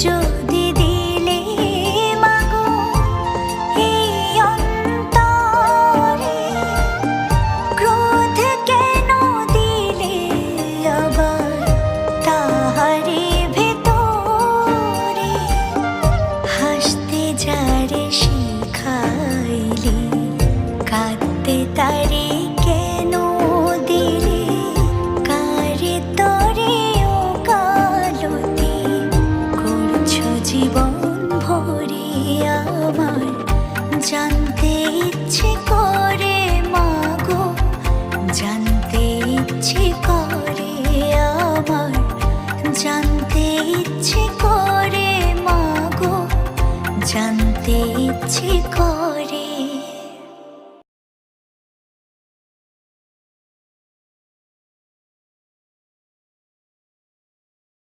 যদি দিলে মাগো এই অন্তরে, ক্রোধ কেন দিলে আবার তাহারি ভেতরে, হাসতে যারে শিখাইলে কাঁদতে তারে কেন দিলে, কারে তরে ও কালতি করছো জীবন ভরে আমার, জানতে ইচ্ছে করে মাগো, জানতে ইচ্ছে করে আমার, জানতে ইচ্ছে করে মাগো, জানতে ইচ্ছে করে।